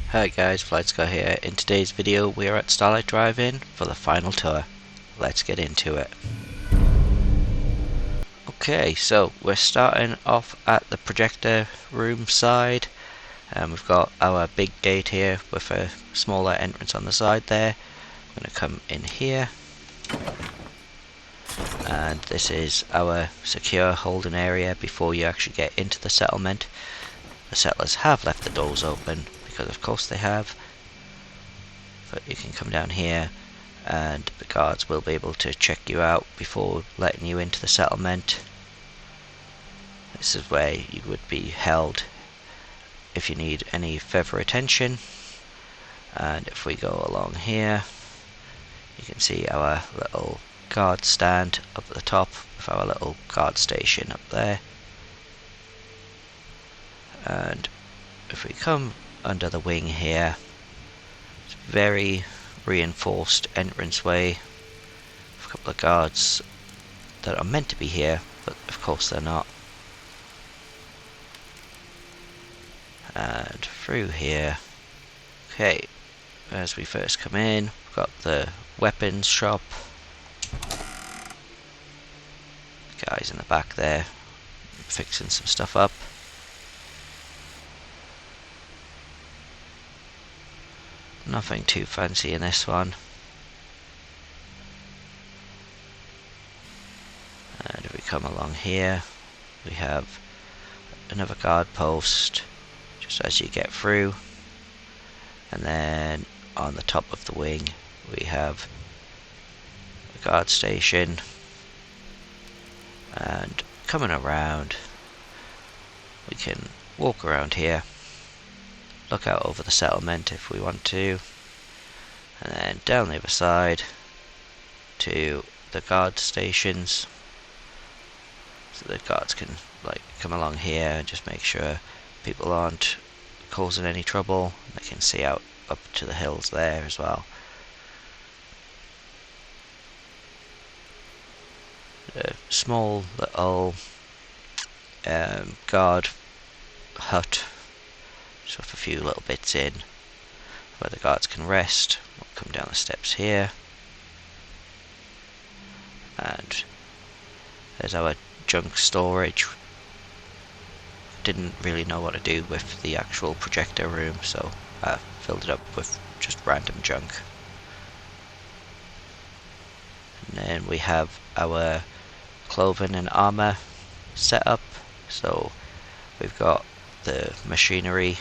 Hi guys, FlightScar here. In today's video we are at Starlight Drive-In for the final tour. Let's get into it. Okay, so we're starting off at the projector room side. We've got our big gate here with a smaller entrance on the side there. I'm going to come in here. And this is our secure holding area before you actually get into the settlement. The settlers have left the doors open, because of course they have. But you can come down here and the guards will be able to check you out before letting you into the settlement. This is where you would be held if you need any further attention. And if we go along here, you can see our little guard stand up at the top with our little guard station up there. And if we come under the wing here, it's a very reinforced entranceway with a couple of guards that are meant to be here, but of course they're not. And through here, okay, as we first come in, we've got the weapons shop. Guys in the back there fixing some stuff up. Nothing too fancy in this one. And if we come along here, we have another guard post just as you get through. And then on the top of the wing we have a guard station. And coming around, we can walk around here, look out over the settlement if we want to, and then down the other side to the guard stations, so the guards can come along here and just make sure people aren't causing any trouble. They can see out up to the hills there as well. A small little guard hut, just with a few little bits in where the guards can rest. We'll come down the steps here, and there's our junk storage. Didn't really know what to do with the actual projector room, so I filled it up with just random junk. And then we have our clothing and armor set up. So we've got the machinery,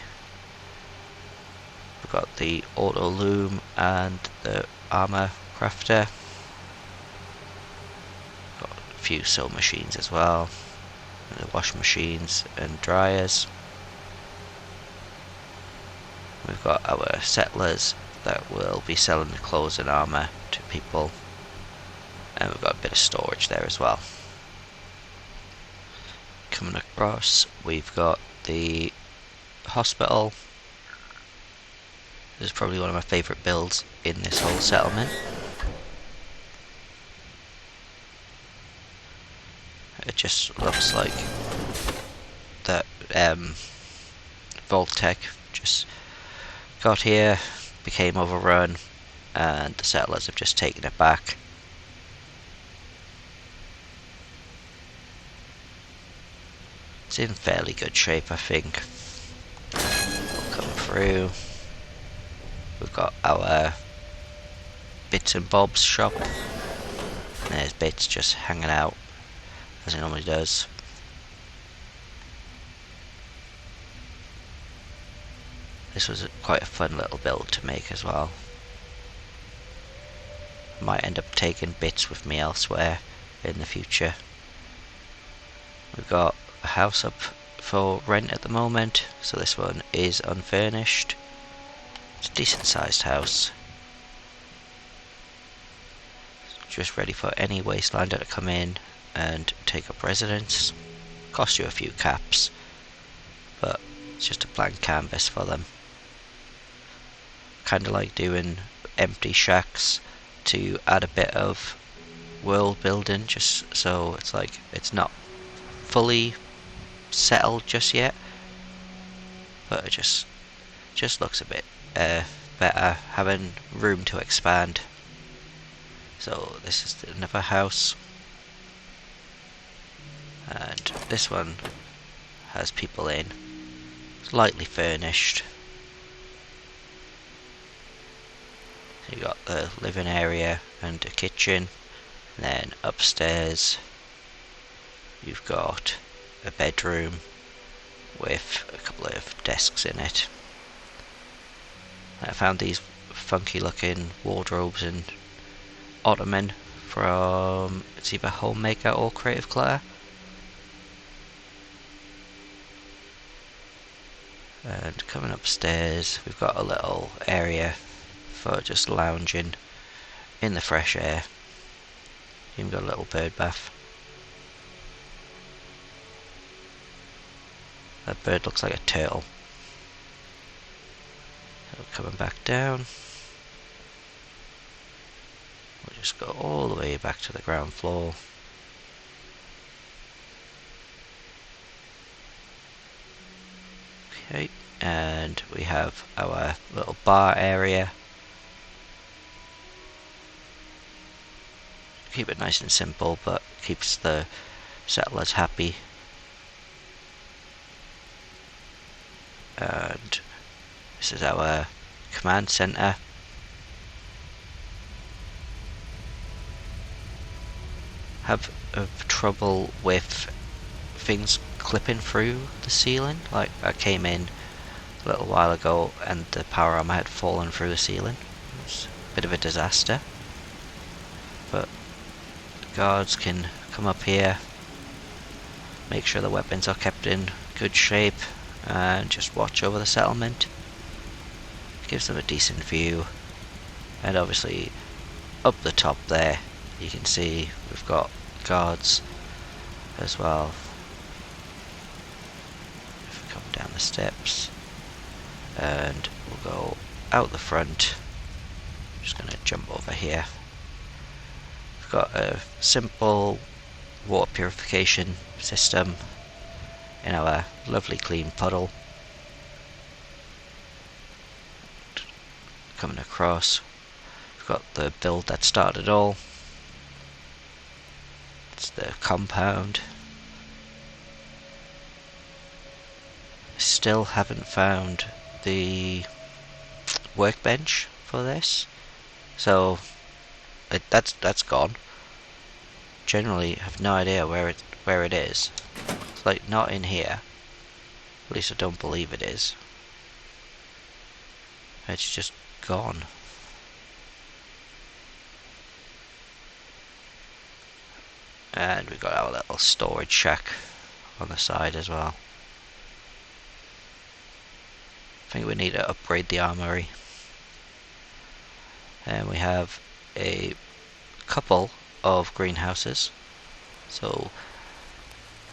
we've got the auto loom and the armor crafter, got a few sew machines as well, and the wash machines and dryers. We've got our settlers that will be selling the clothes and armor to people, and we've got a bit of storage there as well. Coming across, we've got the hospital. This is probably one of my favourite builds in this whole settlement. It just looks like that Vault-Tec just got here, became overrun, and the settlers have just taken it back. It's in fairly good shape, I think. We'll come through. We've got our bits and bobs shop. There's bits just hanging out as it normally does. This was quite a fun little build to make as well. Might end up taking bits with me elsewhere in the future. We've got a house up for rent at the moment, so this one is unfurnished. It's a decent sized house, just ready for any wastelander to come in and take up residence. Cost you a few caps, but it's just a blank canvas for them. Kinda like doing empty shacks to add a bit of world building, just so it's like it's not fully settled just yet, but it just just looks a bit better, having room to expand. So this is another house, and this one has people in. It's lightly furnished. So you got the living area and a kitchen. And then upstairs you've got a bedroom with a couple of desks in it. I found these funky looking wardrobes and ottoman from, it's either Homemaker or Creative Clutter. And coming upstairs we've got a little area for just lounging in the fresh air. Even got a little bird bath. That bird looks like a turtle. So coming back down, we'll just go all the way back to the ground floor. Okay, and we have our little bar area. Keep it nice and simple, but keeps the settlers happy. And this is our command center. Have trouble with things clipping through the ceiling. Like I came in a little while ago and the power armor had fallen through the ceiling. It was a bit of a disaster. But the guards can come up here, make sure the weapons are kept in good shape, and just watch over the settlement. Gives them a decent view. And obviously up the top there you can see we've got guards as well. If we come down the steps, and we'll go out the front. I'm just going to jump over here. We've got a simple water purification system in our lovely clean puddle. Coming across, we've got the build that started it all. It's the compound. Still haven't found the workbench for this, so that's gone. Generally have no idea where it is. It's like not in here. At least I don't believe it is. It's just gone. And we've got our little storage shack on the side as well. I think we need to upgrade the armory. And we have a couple of greenhouses. So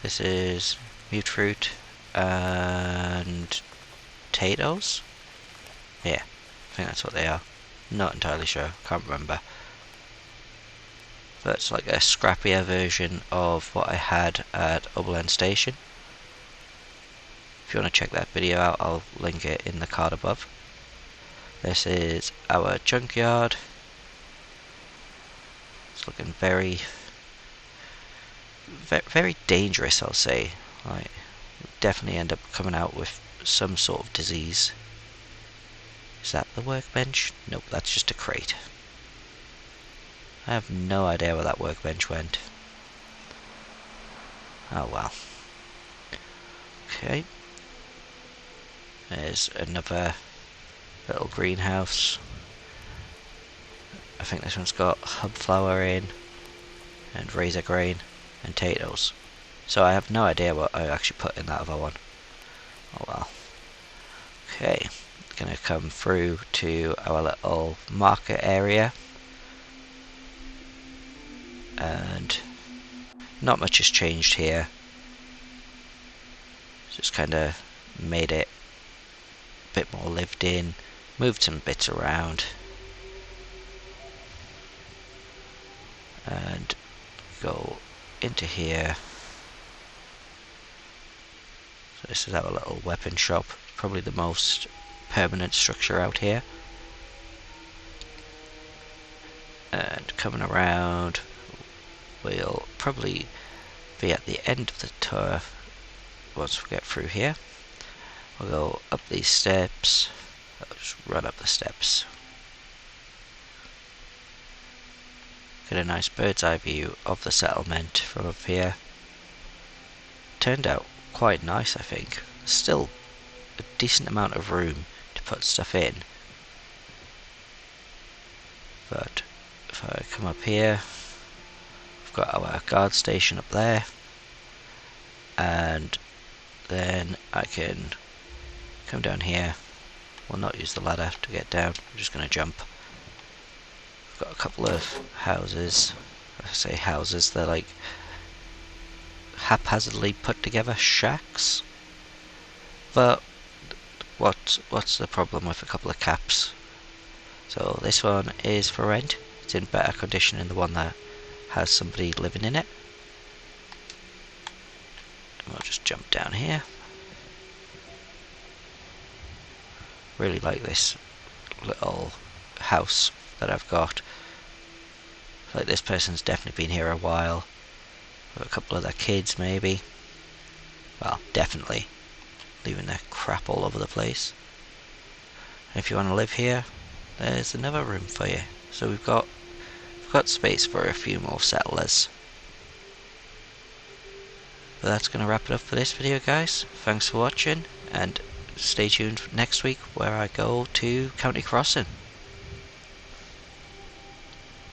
this is mute fruit and potatoes. Yeah, I think that's what they are. Not entirely sure, can't remember. But it's like a scrappier version of what I had at Oberland Station. If you want to check that video out, I'll link it in the card above. This is our junkyard. It's looking very dangerous, I'll say. Like, definitely end up coming out with some sort of disease. Is that the workbench? Nope, that's just a crate. I have no idea where that workbench went. Oh well. Okay. There's another little greenhouse. I think this one's got hub flower in, and razor grain, and potatoes. So I have no idea what I actually put in that other one. Oh well. Okay. Gonna come through to our little market area. And not much has changed here. Just kind of made it a bit more lived in, moved some bits around, and go into here. So this is our little weapon shop, probably the most permanent structure out here. And coming around, we'll probably be at the end of the tour once we get through here. We'll go up these steps. I'll just run up the steps. Get a nice bird's eye view of the settlement from up here. Turned out quite nice, I think. Still a decent amount of room to put stuff in. But if I come up here, we've got our guard station up there. And then I can come down here. We'll not use the ladder to get down. I'm just going to jump. Got a couple of houses. I say houses, they're like haphazardly put together shacks. But what's the problem with a couple of caps? So this one is for rent. It's in better condition than the one that has somebody living in it. And we'll just jump down here. Really like this little house that I've got. Like this person's definitely been here a while. Got a couple of their kids maybe. Well, definitely. Leaving their crap all over the place. And if you want to live here, there's another room for you. So we've got space for a few more settlers. But that's going to wrap it up for this video, guys. Thanks for watching, and stay tuned for next week where I go to County Crossing.